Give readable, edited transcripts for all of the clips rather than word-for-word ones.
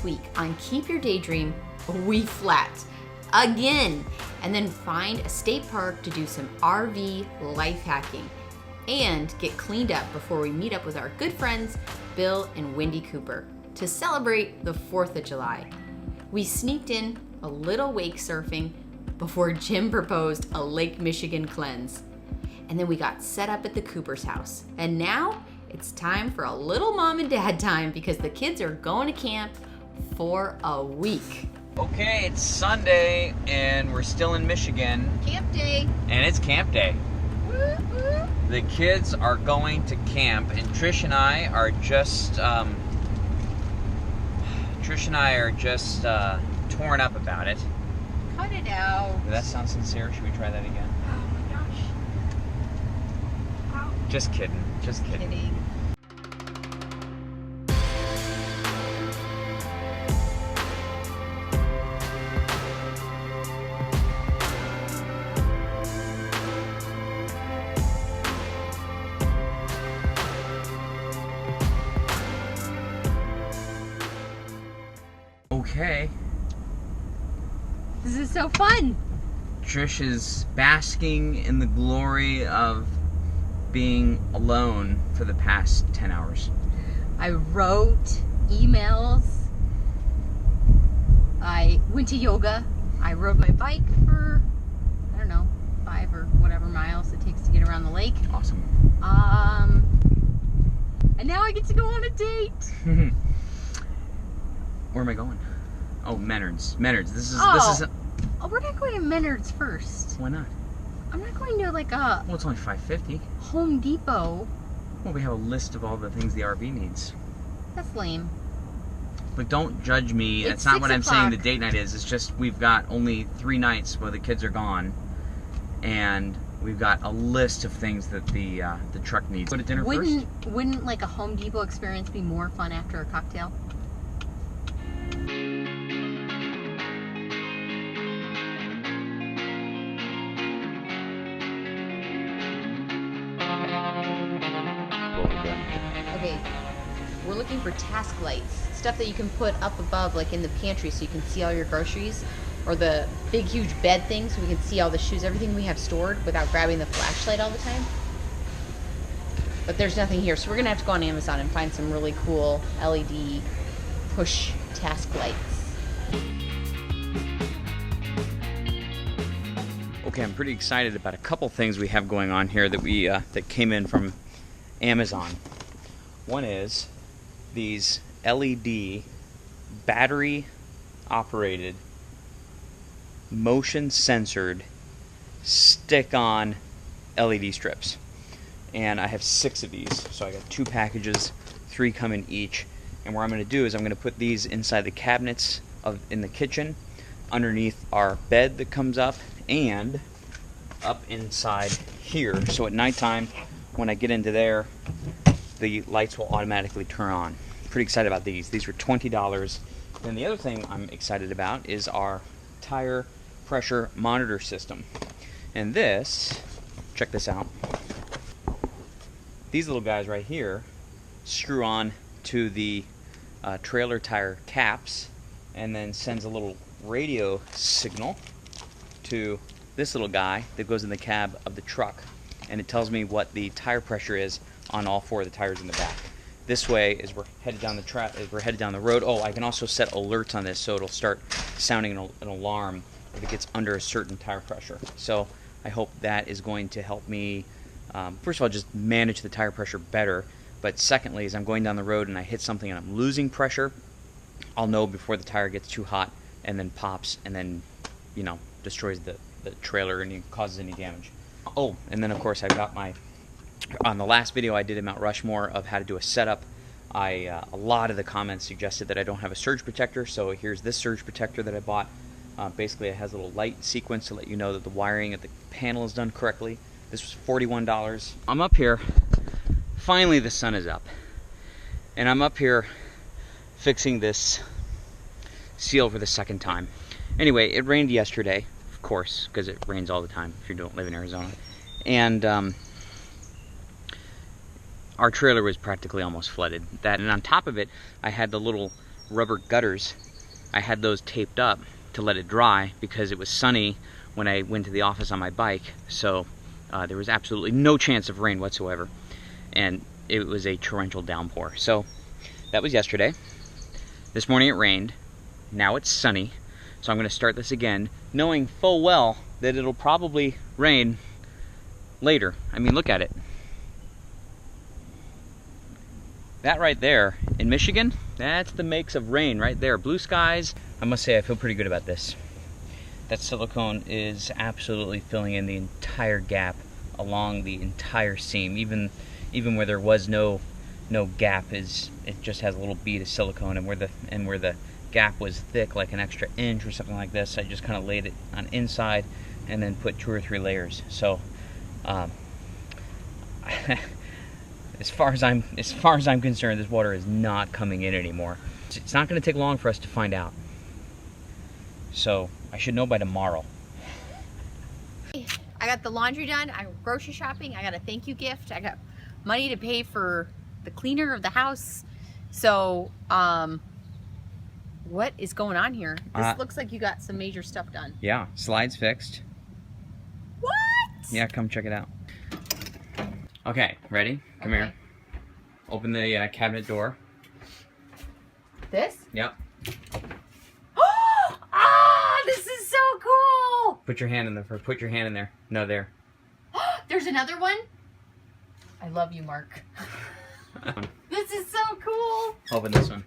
this week on Keep Your Daydream, we flat again, and then find a state park to do some RV life hacking and get cleaned up before we meet up with our good friends Bill and Wendy Cooper to celebrate the 4th of July. We sneaked in a little wake surfing before Jim proposed a Lake Michigan cleanse. And then we got set up at the Cooper's house. And now it's time for a little mom and dad time because the kids are going to camp for a week. Okay, it's Sunday and we're still in Michigan. Camp day. And it's camp day. Woo, woo. The kids are going to camp and Trish and I are just torn up about it. Cut it out. Did that sound sincere? Should we try that again? Oh my gosh. Ow. Just kidding. Just kidding. Okay. This is so fun. Trish is basking in the glory of being alone for the past 10 hours. I wrote emails. I went to yoga. I rode my bike for, I don't know, 5 or whatever miles it takes to get around the lake. Awesome. And now I get to go on a date. Where am I going? Oh, Menards. This is. Oh, we're not going to Menards first. Why not? I'm not going to like a Well, it's only $5.50. Home Depot. Well, we have a list of all the things the RV needs. That's lame. But don't judge me. It's That's not 6 what I'm saying the o'clock. date night is. It's just we've got only 3 nights where the kids are gone. And we've got a list of things that the truck needs. Go to dinner first? Wouldn't like a Home Depot experience be more fun after a cocktail? Okay, we're looking for task lights, stuff that you can put up above, like in the pantry, so you can see all your groceries, or the big, huge bed thing, so we can see all the shoes, everything we have stored without grabbing the flashlight all the time. But there's nothing here, so we're gonna have to go on Amazon and find some really cool LED push task lights. Okay, I'm pretty excited about a couple things we have going on here that we that came in from Amazon. One is these LED battery operated motion censored stick-on LED strips, and I have 6 of these, so I got 2 packages, 3 come in each. And what I'm going to do is I'm going to put these inside the cabinets in the kitchen, underneath our bed that comes up, and up inside here, so at nighttime when I get into there the lights will automatically turn on. Pretty excited about these. These were $20. Then the other thing I'm excited about is our tire pressure monitor system. And this, check this out. These little guys right here screw on to the trailer tire caps and then sends a little radio signal to this little guy that goes in the cab of the truck, and it tells me what the tire pressure is on all 4 of the tires in the back. This way, as we're headed down the road, I can also set alerts on this, so it'll start sounding an alarm if it gets under a certain tire pressure. So I hope that is going to help me, first of all, just manage the tire pressure better. But secondly, as I'm going down the road and I hit something and I'm losing pressure, I'll know before the tire gets too hot and then pops and then, destroys the trailer and causes any damage. Oh, and then of course I've got on the last video I did in Mount Rushmore of how to do a setup, a lot of the comments suggested that I don't have a surge protector, so here's this surge protector that I bought. Basically it has a little light sequence to let you know that the wiring at the panel is done correctly. This was $41. I'm up here, finally the sun is up, and I'm up here fixing this seal for the 2nd time. Anyway, it rained yesterday, of course, because it rains all the time if you don't live in Arizona. And our trailer was practically almost flooded. And on top of it, I had the little rubber gutters, I had those taped up to let it dry because it was sunny when I went to the office on my bike. So there was absolutely no chance of rain whatsoever. And it was a torrential downpour. So that was yesterday. This morning it rained. Now it's sunny. So I'm going to start this again, knowing full well that it'll probably rain later. I mean, look at it. That right there in Michigan, that's the makes of rain right there. Blue skies. I must say I feel pretty good about this. That silicone is absolutely filling in the entire gap along the entire seam. Even where there was no gap, it just has a little bead of silicone, and where the gap was thick, like an extra inch or something like this, I just kind of laid it on inside and then put 2 or 3 layers. So as far as I'm concerned, this water is not coming in anymore. It's not going to take long for us to find out. So I should know by tomorrow. I got the laundry done. I'm grocery shopping. I got a thank you gift. I got money to pay for the cleaner of the house. So, what is going on here? This looks like you got some major stuff done. Yeah, slides fixed. What? Yeah, come check it out. Okay, ready? Come here. Open the cabinet door. This? Yep. Ah, this is so cool. Put your hand in there. Put your hand in there. No, there. There's another one. I love you, Mark. This is so cool. Open this one.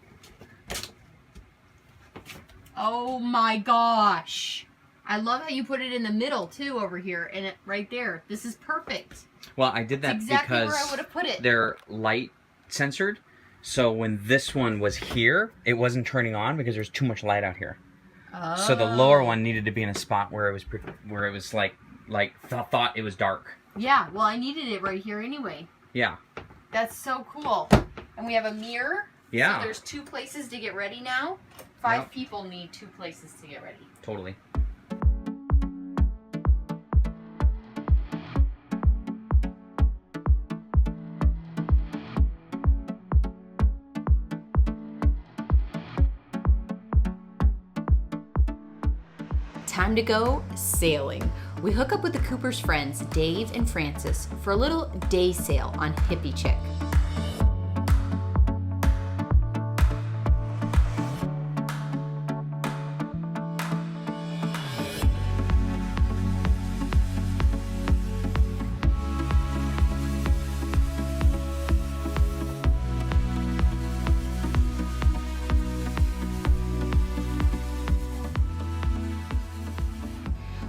Oh my gosh. I love how you put it in the middle too over here and it right there. This is perfect. Well, I did that exactly because where I would have put it. They're light censored. So when this one was here, it wasn't turning on because there's too much light out here. Oh. So the lower one needed to be in a spot where it was like thought it was dark. Yeah, well, I needed it right here anyway. Yeah. That's so cool. And we have a mirror. Yeah. So there's 2 places to get ready now. 5 people need 2 places to get ready. Totally. Time to go sailing. We hook up with the Cooper's friends, Dave and Francis, for a little day sail on Hippie Chick.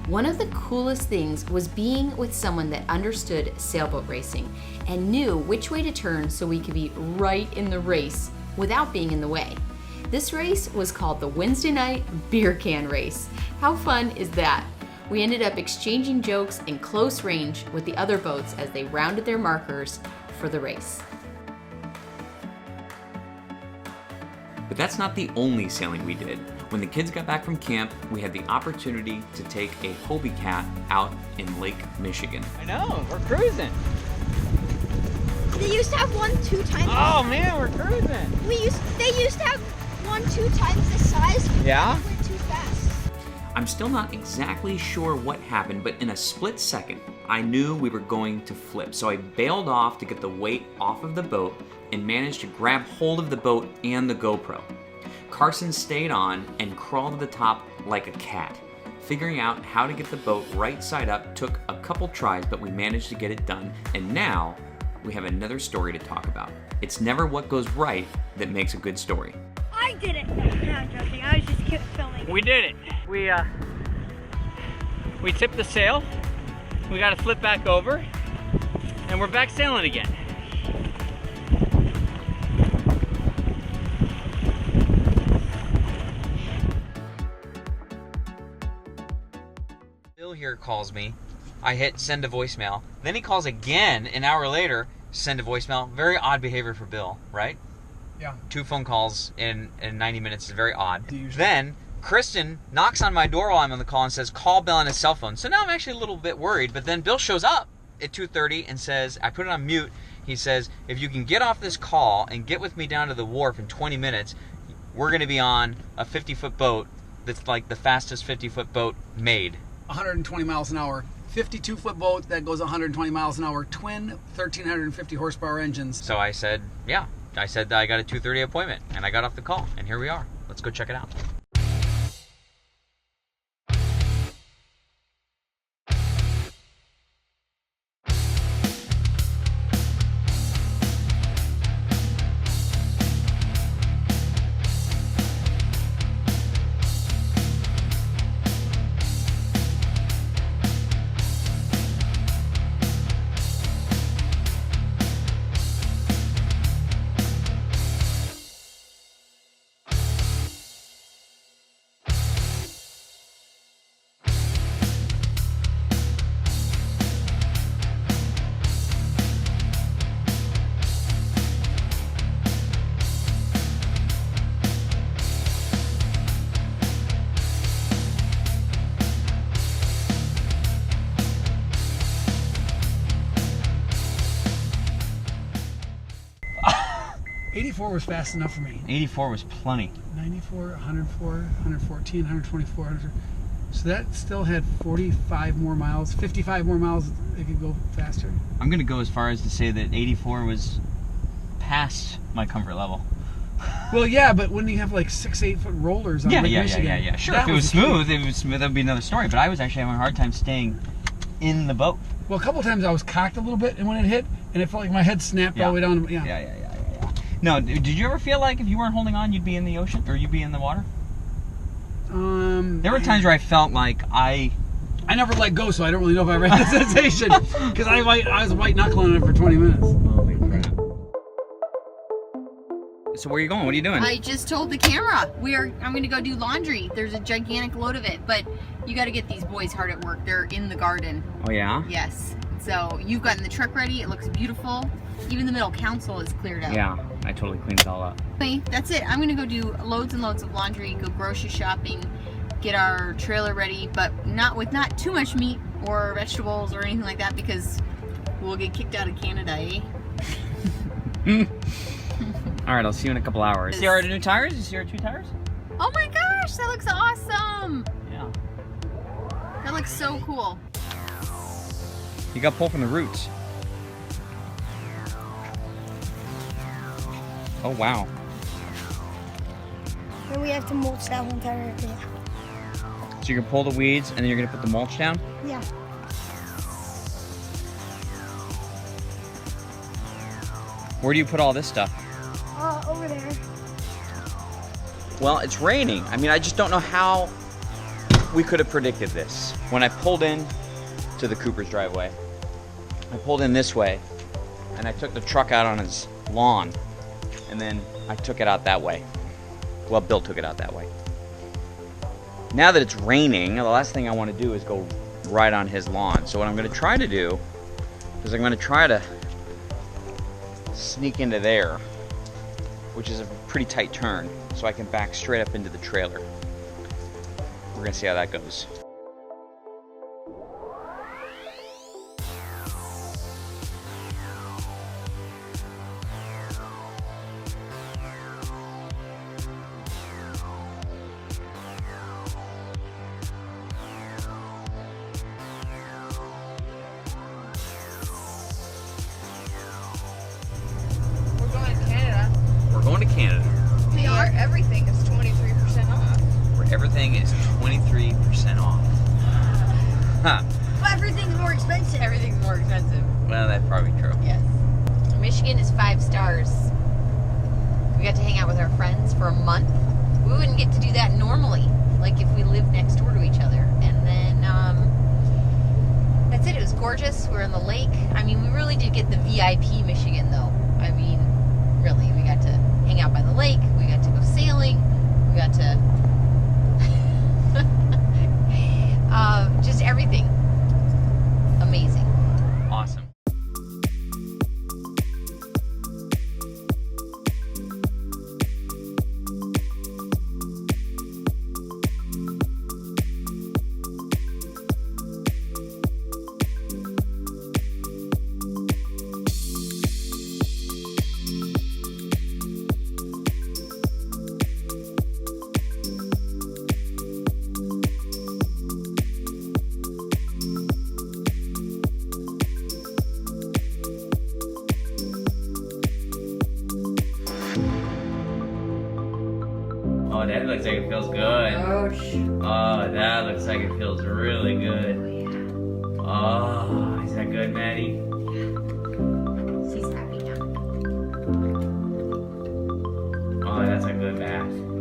One of the coolest things was being with someone that understood sailboat racing and knew which way to turn so we could be right in the race without being in the way. This race was called the Wednesday Night Beer Can Race. How fun is that? We ended up exchanging jokes in close range with the other boats as they rounded their markers for the race. But that's not the only sailing we did. When the kids got back from camp, we had the opportunity to take a Hobie Cat out in Lake Michigan. I know, we're cruising. They used to have 1 2 times. Oh man, we're cruising. They used to have 1 2 times the size. Yeah? They went too fast. I'm still not exactly sure what happened, but in a split second, I knew we were going to flip. So I bailed off to get the weight off of the boat and managed to grab hold of the boat and the GoPro. Carson stayed on and crawled to the top like a cat. Figuring out how to get the boat right side up took a couple tries, but we managed to get it done. And now we have another story to talk about. It's never what goes right that makes a good story. I did it. No, I'm joking. I was just filming. We did it. We tipped the sail. We got to flip back over, and we're back sailing again. Bill here calls me. I hit send to voicemail. Then he calls again an hour later, send to voicemail. Very odd behavior for Bill, right? Yeah. 2 phone calls in 90 minutes is very odd. Then Kristen knocks on my door while I'm on the call and says, call Bill on his cell phone. So now I'm actually a little bit worried, but then Bill shows up at 2:30 and says, I put it on mute. He says, if you can get off this call and get with me down to the wharf in 20 minutes, we're going to be on a 50-foot boat that's like the fastest 50-foot boat made. 120 miles an hour. 52-foot boat that goes 120 miles an hour. Twin 1,350 horsepower engines. So I said, yeah. I said I got a 2:30 appointment, and I got off the call, and here we are. Let's go check it out. '84 was fast enough for me. 84 was plenty. 94, 104, 114, 124, 100. So that still had 45 more miles, 55 more miles. It could go faster. I'm going to go as far as to say that 84 was past my comfort level. Well, yeah, but when you have like 6-8 foot rollers on Lake Michigan, yeah. Sure, if it was smooth, that would be another story. But I was actually having a hard time staying in the boat. Well, a couple of times I was cocked a little bit, and when it hit, and it felt like my head snapped all the way down. Yeah. No, did you ever feel like if you weren't holding on, you'd be in the ocean or you'd be in the water? There were times where I felt like I never let go, so I don't really know if I ever had that sensation because I was white knuckling it for 20 minutes. Holy crap! So where are you going? What are you doing? I just told the camera I'm going to go do laundry. There's a gigantic load of it, but you got to get these boys hard at work. They're in the garden. Oh yeah? Yes. So you've gotten the truck ready. It looks beautiful. Even the middle console is cleared up. Yeah, I totally cleaned it all up. Okay, that's it. I'm going to go do loads and loads of laundry, go grocery shopping, get our trailer ready, but not too much meat or vegetables or anything like that because we'll get kicked out of Canada, eh? All right, I'll see you in a couple hours. See our new tires? You see our 2 tires? Oh my gosh, that looks awesome! Yeah. That looks so cool. You got pulled from the roots. Oh wow. Then we have to mulch that one tire. Yeah. So you're gonna pull the weeds and then you're gonna put the mulch down? Yeah. Where do you put all this stuff? Over there. Well, it's raining. I mean, I just don't know how we could have predicted this. When I pulled in to the Cooper's driveway, I pulled in this way and I took the truck out on his lawn and then I took it out that way. Well, Bill took it out that way. Now that it's raining, the last thing I want to do is go right on his lawn. So what I'm going to try to do is I'm going to try to sneak into there, which is a pretty tight turn, so I can back straight up into the trailer. We're going to see how that goes. Going to Canada. We are. Everything is 23% off. Where everything is 23% off. Huh. But everything's more expensive. Everything's more expensive. Well, that's probably true. Yes. Michigan is 5 stars. We got to hang out with our friends for a month. We wouldn't get to do that normally, like if we lived next door to each other. And then, that's it. It was gorgeous. We were in the lake. I mean, we really did get the VIP Michigan, though. I mean, really, we got to hang out by the lake. We got to go sailing. We got to just everything. Amazing. Awesome. Oh, that looks like it feels good. Oh, that looks like it feels really good. Oh, is that good, Maddie? She's happy now. Oh, that's a good bath.